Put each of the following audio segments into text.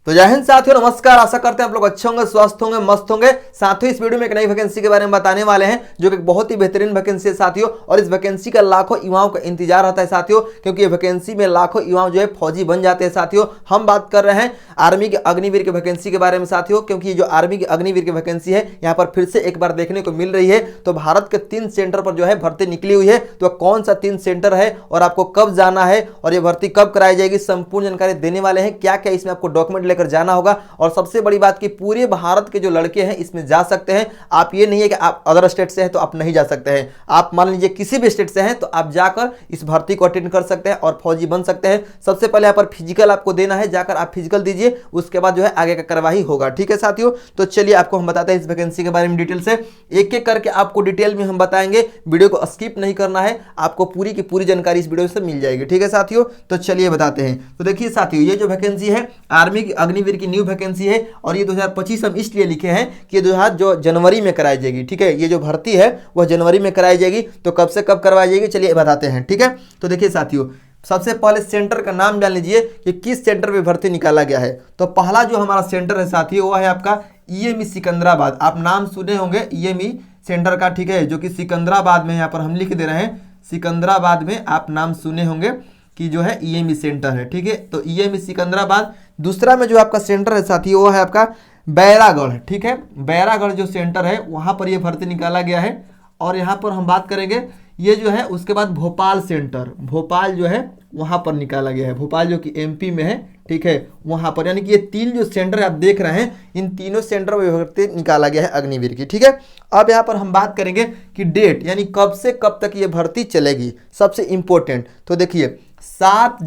तो जय हिंद साथियों, नमस्कार। आशा करते हैं आप लोग अच्छे होंगे, स्वस्थ होंगे, मस्त होंगे। साथियों, इस वीडियो में एक नई वैकेंसी के बारे में बताने वाले हैं जो कि बहुत ही बेहतरीन वैकेंसी है साथियों। और इस वैकेंसी का लाखों युवाओं का इंतजार रहता है साथियों, क्योंकि ये वैकेंसी में लाखों युवा जो है फौजी बन जाते हैं साथियों। हम बात कर रहे हैं आर्मी के अग्निवीर की वैकेंसी के बारे में साथियों, क्योंकि ये जो आर्मी की अग्निवीर की वैकेंसी है यहाँ पर फिर से एक बार देखने को मिल रही है। तो भारत के 3 सेंटर पर जो है भर्ती निकली हुई है। तो कौन सा 3 सेंटर है और आपको कब जाना है और ये भर्ती कब कराई जाएगी, संपूर्ण जानकारी देने वाले हैं। क्या क्या इसमें आपको डॉक्यूमेंट लेकर जाना होगा, और सबसे बड़ी बात कि पूरे भारत के जो लड़के हैं इसमें जा सकते हैं। आप ये नहीं है कि आप अदर स्टेट से हैं तो आप नहीं जा सकते हैं। आप मान लीजिए किसी भी स्टेट से हैं तो आप जाकर इस भर्ती को अटेंड कर सकते हैं और फौजी बन सकते हैं। सबसे पहले यहाँ पर फिजिकल आपको देना है, जाकर आप फिजिकल दीजिए, उसके बाद जो है आगे का कार्यवाही होगा। ठीक है साथियों, तो चलिए आपको हम बताते हैं इस वैकेंसी के बारे में डिटेल से। एक एक करके आपको डिटेल में हम बताएंगे, वीडियो को स्किप नहीं करना है, आपको पूरी की पूरी जानकारी इस वीडियो से मिल जाएगी। ठीक है साथियों, तो चलिए बताते हैं। तो देखिए साथियों, ये जो वैकेंसी है आर्मी की अग्निवीर की न्यू वैकेंसी है और ये 2025 हम इसलिए लिखे हैं कि ये जो जनवरी में कराई जाएगी। ठीक है, ये जो भर्ती है वह जनवरी में कराई जाएगी। तो कब से कब करवाई जाएगी चलिए बताते हैं। ठीक है, तो देखिए साथियों, सबसे पहले सेंटर का नाम जान लीजिए कि किस सेंटर पे भर्ती निकाला गया है। तो पहला जो हमारा सेंटर है साथियों वो है आपका ईएमई सिकंदराबाद। आप नाम सुने होंगे ईएमई सेंटर का, ठीक है, जो कि सिकंदराबाद में, यहाँ पर हम लिख दे रहे हैं सिकंदराबाद में, आप नाम सुने होंगे कि जो है ईएमई सेंटर है। ठीक है, तो ईएमई सिकंदराबाद। दूसरा में जो आपका सेंटर है साथियों वो है आपका बैरागढ़। ठीक है, बैरागढ़ जो सेंटर है वहाँ पर ये भर्ती निकाला गया है। और यहाँ पर हम बात करेंगे ये जो है, उसके बाद भोपाल सेंटर, भोपाल जो है वहाँ पर निकाला गया है, भोपाल जो कि एमपी में है। ठीक है, वहाँ पर, यानी कि ये 3 जो सेंटर आप देख रहे हैं इन तीनों सेंटर में भर्ती निकाला गया है अग्निवीर की। ठीक है, अब यहाँ पर हम बात करेंगे कि डेट, यानी कब से कब तक ये भर्ती चलेगी, सबसे इंपॉर्टेंट। तो देखिए 7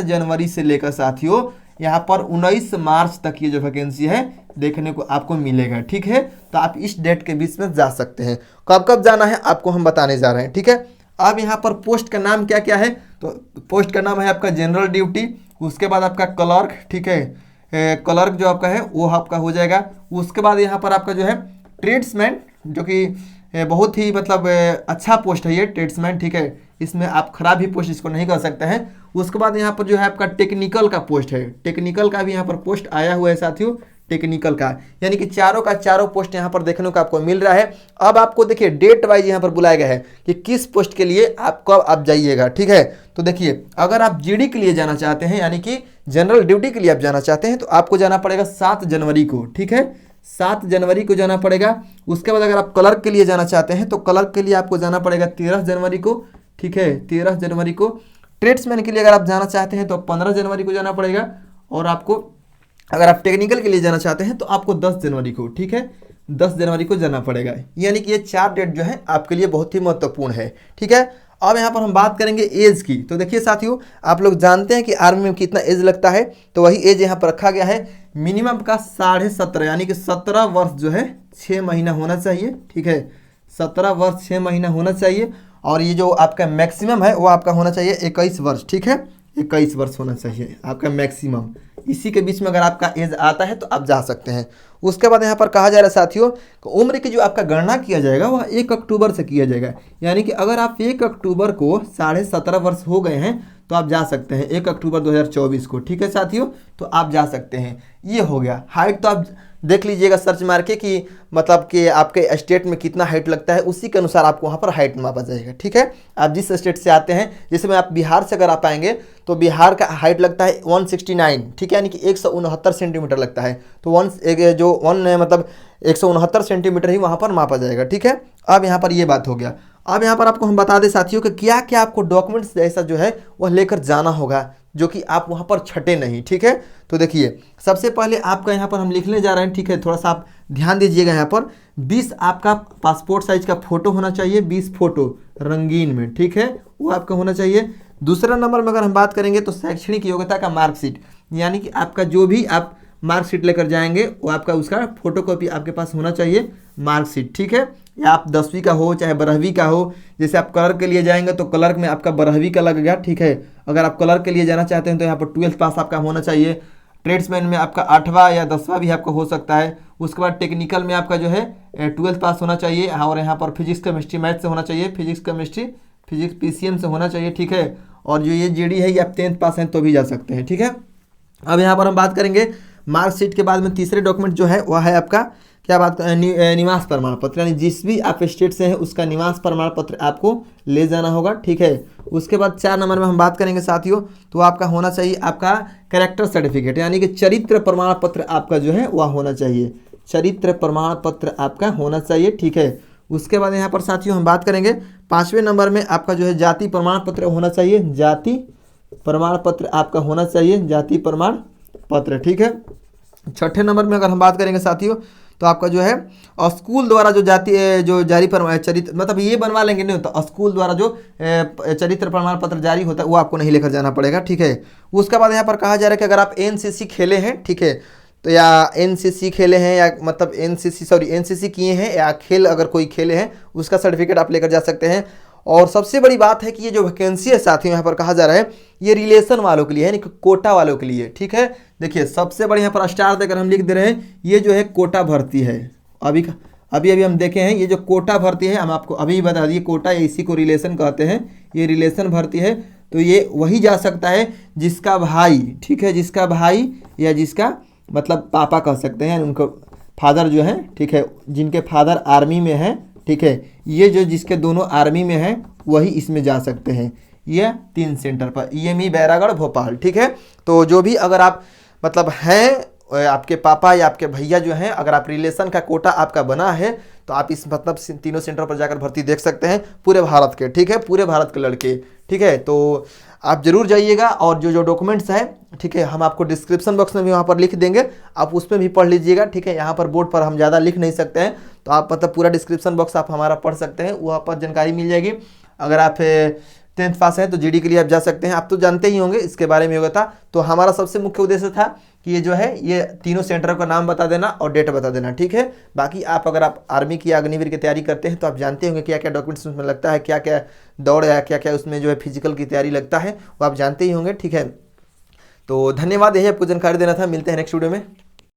जनवरी से लेकर साथियों यहाँ पर 19 मार्च तक ये जो वैकेंसी है देखने को आपको मिलेगा। ठीक है, तो आप इस डेट के बीच में जा सकते हैं। कब कब जाना है आपको हम बताने जा रहे हैं। ठीक है, अब यहाँ पर पोस्ट का नाम क्या क्या है, तो पोस्ट का नाम है आपका जनरल ड्यूटी, उसके बाद आपका क्लर्क। ठीक है, क्लर्क जो आपका है वो आपका हो जाएगा। उसके बाद यहाँ पर आपका जो है ट्रेड्समैन, जो कि बहुत ही मतलब अच्छा पोस्ट है ये ट्रेड्समैन। ठीक है, इसमें आप खराब ही पोस्ट इसको नहीं कर सकते हैं। उसके बाद यहाँ पर जो है आपका टेक्निकल का पोस्ट है, टेक्निकल का भी यहाँ पर पोस्ट आया हुआ है साथियों, टेक्निकल का, यानी कि चारों का चारों पोस्ट यहाँ पर देखने को आपको मिल रहा है। अब आपको देखिए डेट वाइज यहाँ पर बुलाया गया है कि किस पोस्ट के लिए आप कब आप जाइएगा। ठीक है, तो देखिए अगर आप जीडी के लिए जाना चाहते हैं, यानी कि जनरल ड्यूटी के लिए आप जाना चाहते हैं, तो आपको जाना पड़ेगा 7 जनवरी को। ठीक है, 7 जनवरी को जाना पड़ेगा। उसके बाद अगर आप क्लर्क के लिए जाना चाहते हैं तो क्लर्क के लिए आपको जाना पड़ेगा 13 जनवरी को। ठीक है, 13 जनवरी को। ट्रेड्समैन के लिए अगर आप जाना चाहते हैं तो 15 जनवरी को जाना पड़ेगा। और आपको अगर आप टेक्निकल के लिए जाना चाहते हैं तो आपको 10 जनवरी को, ठीक है, 10 जनवरी को जाना पड़ेगा। यानी कि ये 4 डेट जो है आपके लिए बहुत ही महत्वपूर्ण है। ठीक है, अब यहाँ पर हम बात करेंगे एज की। तो देखिए साथियों, आप लोग जानते हैं कि आर्मी में कितना एज लगता है, तो वही एज यहाँ पर रखा गया है। मिनिमम का 17.5 यानी कि 17 वर्ष जो है 6 महीना होना चाहिए। ठीक है, 17 वर्ष 6 महीना होना चाहिए। और ये जो आपका मैक्सिमम है वो आपका होना चाहिए 21 वर्ष। ठीक है, 21 वर्ष होना चाहिए आपका मैक्सिमम। इसी के बीच में अगर आपका एज आता है तो आप जा सकते हैं। उसके बाद यहाँ पर कहा जा रहा है साथियों, उम्र की जो आपका गणना किया जाएगा वह 1 अक्टूबर से किया जाएगा। यानी कि अगर आप 1 अक्टूबर को 17.5 वर्ष हो गए हैं तो आप जा सकते हैं 1 अक्टूबर 2024 को। ठीक है साथियों, तो आप जा सकते हैं। ये हो गया। हाइट तो आप देख लीजिएगा सर्च मार के कि मतलब कि आपके स्टेट में कितना हाइट लगता है, उसी के अनुसार आपको वहाँ पर हाइट मापा जाएगा। ठीक है, आप जिस स्टेट से आते हैं, जैसे में आप बिहार से अगर आप आएंगे तो बिहार का हाइट लगता है 169। ठीक है, यानी कि 169 सेंटीमीटर लगता है। तो 169 सेंटीमीटर ही वहाँ पर मापा जाएगा। ठीक है, अब यहाँ पर ये बात हो गया। अब यहाँ पर आपको हम बता दें साथियों कि क्या क्या आपको डॉक्यूमेंट्स जैसा जो है वह लेकर जाना होगा, जो कि आप वहाँ पर छटे नहीं। ठीक है, तो देखिए सबसे पहले आपका यहाँ पर हम लिखने जा रहे हैं। ठीक है, थोड़ा सा आप ध्यान दीजिएगा। यहाँ पर 20 आपका पासपोर्ट साइज का फोटो होना चाहिए, 20 फोटो रंगीन में। ठीक है, वो आपका होना चाहिए। दूसरा नंबर में अगर हम बात करेंगे तो शैक्षणिक योग्यता का मार्कशीट, यानी कि आपका जो भी आप मार्कशीट लेकर जाएंगे वो आपका उसका फोटोकॉपी आपके पास होना चाहिए, मार्कशीट। ठीक है, या आप 10वीं का हो चाहे 12वीं का हो। जैसे आप क्लर्क के लिए जाएंगे तो क्लर्क में आपका 12वीं का लगेगा। ठीक है, अगर आप क्लर्क के लिए जाना चाहते हैं तो यहाँ पर 12th पास आपका होना चाहिए। ट्रेड्समैन में आपका 8वां या 10वां भी आपका हो सकता है। उसके बाद टेक्निकल में आपका जो है 12th पास होना चाहिए। और यहाँ पर फिजिक्स केमिस्ट्री मैथ से होना चाहिए, फिजिक्स केमिस्ट्री फिजिक्स पीसीएम से होना चाहिए। ठीक है, और जो ये जीडी है ये आप 10th पास हैं तो भी जा सकते हैं। ठीक है, अब यहाँ पर हम बात करेंगे मार्कशीट के बाद में तीसरे डॉक्यूमेंट जो है वह है आपका क्या बात निवास प्रमाण पत्र, यानी जिस भी आप स्टेट से हैं उसका निवास प्रमाण पत्र आपको ले जाना होगा, ठीक है। उसके बाद 4 नंबर में हम बात करेंगे साथियों, तो आपका होना चाहिए आपका कैरेक्टर सर्टिफिकेट, यानी कि चरित्र प्रमाण पत्र आपका जो है वह होना चाहिए, चरित्र प्रमाण पत्र आपका होना चाहिए, ठीक है। उसके बाद यहाँ पर साथियों हम बात करेंगे 5वें नंबर में आपका जो है जाति प्रमाण पत्र होना चाहिए, जाति प्रमाण पत्र आपका होना चाहिए, जाति प्रमाण पत्र, ठीक है। 6ठे नंबर में अगर हम बात करेंगे साथियों, तो आपका जो है स्कूल द्वारा जो जो जारी चरित्र मतलब ये बनवा लेंगे नहीं होता, स्कूल द्वारा जो चरित्र प्रमाण पत्र जारी होता है वो आपको नहीं लेकर जाना पड़ेगा, ठीक है। उसके बाद यहाँ पर कहा जा रहा है कि अगर आप एनसीसी खेले हैं, ठीक है, तो या एनसीसी खेले हैं या मतलब एनसीसी किए हैं या खेल अगर कोई खेले हैं उसका सर्टिफिकेट आप लेकर जा सकते हैं। और सबसे बड़ी बात है कि ये जो वैकेंसी है साथियों यहाँ पर कहा जा रहा है ये रिलेशन वालों के लिए है, यानी कि कोटा वालों के लिए, ठीक है। देखिए सबसे बड़ी यहाँ पर स्टार देकर हम लिख दे रहे हैं, ये जो है कोटा भर्ती है। अभी अभी हम देखे हैं ये जो कोटा भर्ती है, हम आपको अभी बता दिए कोटा या इसी को रिलेशन कहते हैं, ये रिलेशन भर्ती है। तो ये वही जा सकता है जिसका भाई, ठीक है, जिसका भाई या जिसका मतलब पापा कह सकते हैं, उनको फादर जो है, ठीक है, जिनके फादर आर्मी में हैं, ठीक है, ये जो जिसके दोनों आर्मी में हैं वही इसमें जा सकते हैं। ये 3 सेंटर पर EME बैरागढ़ भोपाल, ठीक है। तो जो भी अगर आप मतलब हैं आपके पापा या आपके भैया जो हैं, अगर आप रिलेशन का कोटा आपका बना है तो आप इस मतलब तीनों सेंटर पर जाकर भर्ती देख सकते हैं, पूरे भारत के, ठीक है, पूरे भारत के लड़के, ठीक है। तो आप जरूर जाइएगा और जो जो डॉक्यूमेंट्स हैं, ठीक है, हम आपको डिस्क्रिप्शन बॉक्स में भी वहाँ पर लिख देंगे, आप उसमें भी पढ़ लीजिएगा, ठीक है। यहाँ पर बोर्ड पर हम ज़्यादा लिख नहीं सकते हैं, तो आप मतलब पूरा डिस्क्रिप्शन बॉक्स आप हमारा पढ़ सकते हैं, वहाँ पर जानकारी मिल जाएगी। अगर आप 10th पास हैं तो GD के लिए आप जा सकते हैं, आप तो जानते ही होंगे इसके बारे में होगा था। तो हमारा सबसे मुख्य उद्देश्य था कि ये जो है ये तीनों सेंटर का नाम बता देना और डेट बता देना, ठीक है। बाकी आप अगर आप आर्मी की अग्निवीर की तैयारी करते हैं तो आप जानते होंगे क्या क्या डॉक्यूमेंट्स उसमें लगता है, क्या क्या दौड़ है, क्या क्या उसमें जो है फिजिकल की तैयारी लगता है, वो आप जानते ही होंगे, ठीक है। तो धन्यवाद, यही आपको जानकारी देना था, मिलते हैं नेक्स्ट वीडियो में।